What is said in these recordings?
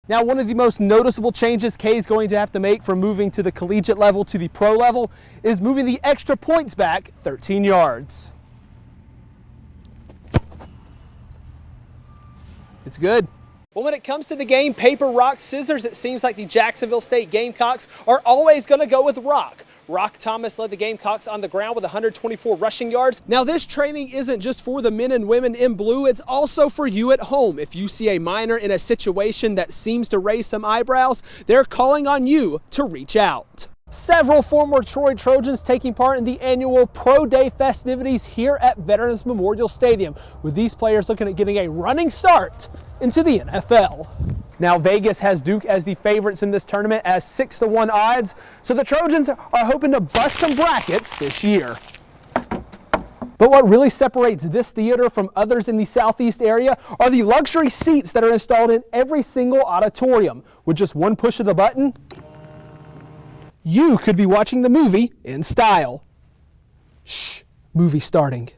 Now, one of the most noticeable changes Kay is going to have to make from moving to the collegiate level to the pro level is moving the extra points back 13 yards. It's good. Well, when it comes to the game, paper, rock, scissors, it seems like the Jacksonville State Gamecocks are always going to go with rock. Rock Thomas led the Gamecocks on the ground with 124 rushing yards. Now, this training isn't just for the men and women in blue, it's also for you at home. If you see a minor in a situation that seems to raise some eyebrows, they're calling on you to reach out. Several former Troy Trojans taking part in the annual Pro Day festivities here at Veterans Memorial Stadium, with these players looking at getting a running start into the NFL. Now, Vegas has Duke as the favorites in this tournament as 6-1 odds, so the Trojans are hoping to bust some brackets this year. But what really separates this theater from others in the Southeast area are the luxury seats that are installed in every single auditorium. With just one push of the button, you could be watching the movie in style. Shh, movie starting.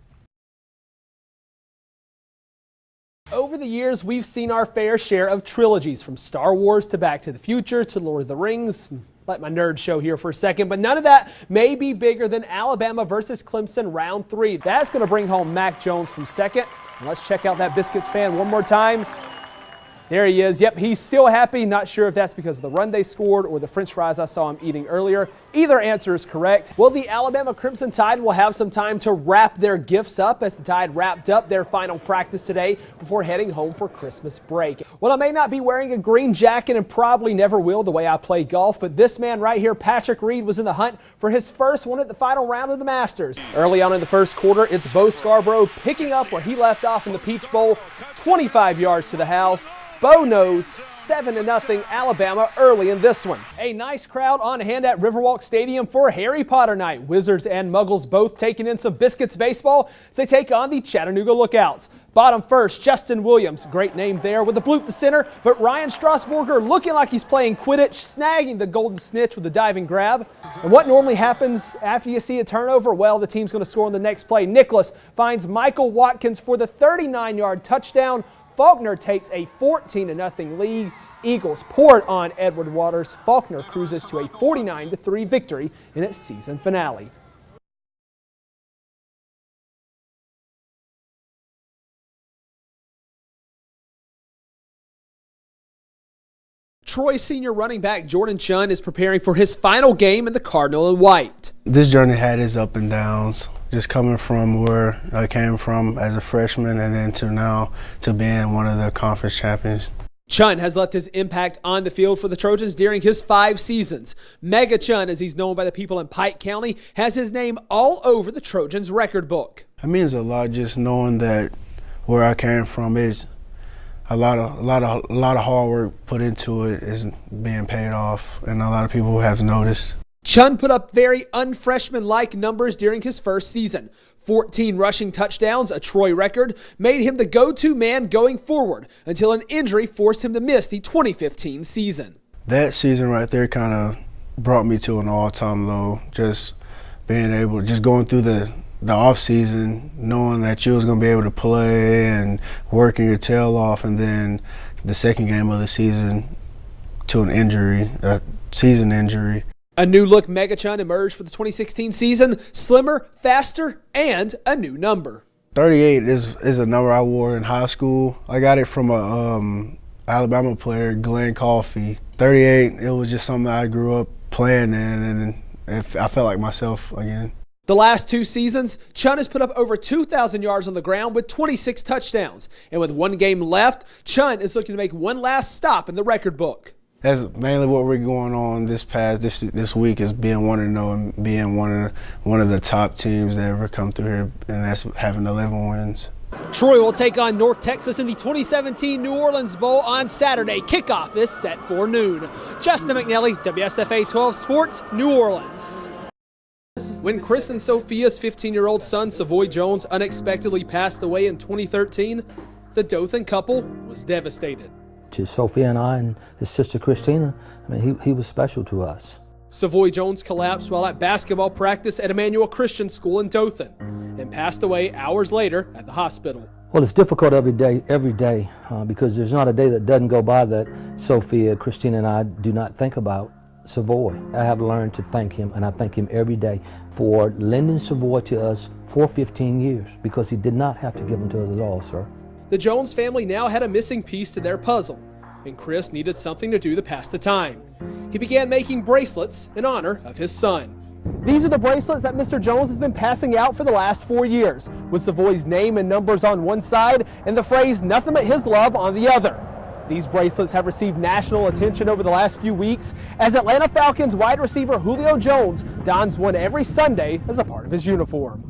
Over the years, we've seen our fair share of trilogies, from Star Wars to Back to the Future to Lord of the Rings. Let my nerd show here for a second, but none of that may be bigger than Alabama versus Clemson round 3. That's going to bring home Mac Jones from second. Let's check out that Biscuits fan one more time. There he is. Yep, he's still happy. Not sure if that's because of the run they scored or the French fries I saw him eating earlier. Either answer is correct. Well, the Alabama Crimson Tide will have some time to wrap their gifts up, as the Tide wrapped up their final practice today before heading home for Christmas break. Well, I may not be wearing a green jacket and probably never will the way I play golf, but this man right here, Patrick Reed, was in the hunt for his first one at the final round of the Masters. Early on in the first quarter, it's Bo Scarborough picking up where he left off in the Peach Bowl, 25 yards to the house. Bo knows 7-0 Alabama early in this one. A nice crowd on hand at Riverwalk Stadium for Harry Potter night. Wizards and Muggles both taking in some Biscuits baseball as they take on the Chattanooga Lookouts. Bottom first, Justin Williams, great name there, with a bloop to center, but Ryan Strasburger looking like he's playing Quidditch, snagging the golden snitch with a diving grab. And what normally happens after you see a turnover? Well, the team's going to score on the next play. Nicholas finds Michael Watkins for the 39-yard touchdown. Faulkner takes a 14-0 lead. Eagles pour it on Edward Waters. Faulkner cruises to a 49-3 victory in its season finale. Troy senior running back Jordan Chunn is preparing for his final game in the Cardinal and White. This journey had its up and downs, just coming from where I came from as a freshman and then to now to being one of the conference champions. Chunn has left his impact on the field for the Trojans during his 5 seasons. Mega Chunn, as he's known by the people in Pike County, has his name all over the Trojans record book. It means a lot just knowing that where I came from is a lot of hard work put into it is being paid off, and a lot of people have noticed. Chunn put up very unfreshman-like numbers during his first season. 14 rushing touchdowns, a Troy record, made him the go-to man going forward until an injury forced him to miss the 2015 season. That season right there kind of brought me to an all-time low, just being able, just going through the off season, knowing that you was going to be able to play and working your tail off, and then the second game of the season to an injury, a season injury. A new look Mega Chunn emerged for the 2016 season, slimmer, faster, and a new number. 38 is a number I wore in high school. I got it from a Alabama player, Glenn Coffey. 38, it was just something I grew up playing in, and I felt like myself again. The last 2 seasons, Chunn has put up over 2,000 yards on the ground with 26 touchdowns. And with 1 game left, Chunn is looking to make one last stop in the record book. That's mainly what we're going on this week, is being 1-0 and being one of the top teams that ever come through here, and that's having 11 wins. Troy will take on North Texas in the 2017 New Orleans Bowl on Saturday. Kickoff is set for noon. Justin McNelley, WSFA 12 Sports, New Orleans. When Chris and Sophia's 15-year-old son, Savoy Jones, unexpectedly passed away in 2013, the Dothan couple was devastated. To Sophia and I and his sister Christina, I mean, he was special to us. Savoy Jones collapsed while at basketball practice at Emmanuel Christian School in Dothan and passed away hours later at the hospital. Well, it's difficult every day, because there's not a day that doesn't go by that Sophia, Christina, and I do not think about Savoy. I have learned to thank him, and I thank him every day for lending Savoy to us for 15 years, because he did not have to give them to us at all, sir. The Jones family now had a missing piece to their puzzle, and Chris needed something to do to pass the time. He began making bracelets in honor of his son. These are the bracelets that Mr. Jones has been passing out for the last 4 years, with Savoy's name and numbers on one side and the phrase "nothing but his love" on the other. These bracelets have received national attention over the last few weeks, as Atlanta Falcons wide receiver Julio Jones dons one every Sunday as a part of his uniform.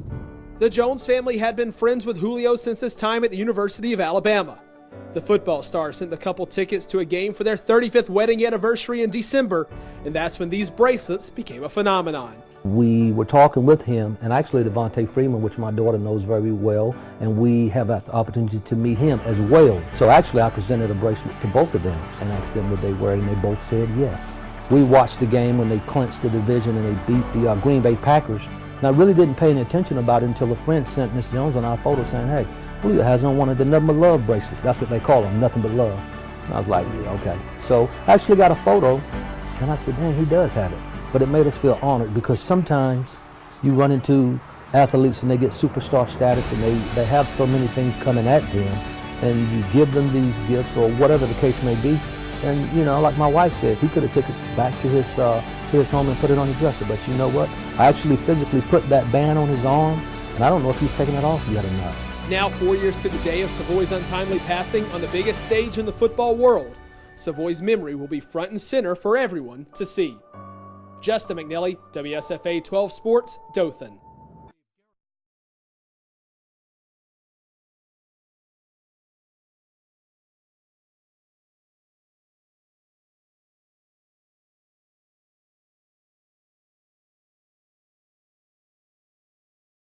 The Jones family had been friends with Julio since his time at the University of Alabama. The football star sent the couple tickets to a game for their 35th wedding anniversary in December, and that's when these bracelets became a phenomenon. We were talking with him, and actually Devontae Freeman, which my daughter knows very well, and we have had the opportunity to meet him as well. So actually I presented a bracelet to both of them and asked them would they wear it, and they both said yes. We watched the game when they clinched the division and they beat the Green Bay Packers, and I really didn't pay any attention about it until a friend sent Miss Jones and I a photo saying, "Hey, Julio has on one of the Nothing But Love bracelets." That's what they call them, Nothing But Love. And I was like, yeah, okay. So I actually got a photo, and I said, man, he does have it. But it made us feel honored, because sometimes you run into athletes and they get superstar status and they have so many things coming at them, and you give them these gifts or whatever the case may be. And you know, like my wife said, he could have taken it back to his home and put it on his dresser. But you know what? I actually physically put that band on his arm, and I don't know if he's taken it off yet or not. Now 4 years to the day of Savoy's untimely passing on the biggest stage in the football world, Savoy's memory will be front and center for everyone to see. Justin McNelley, WSFA 12 Sports, Dothan.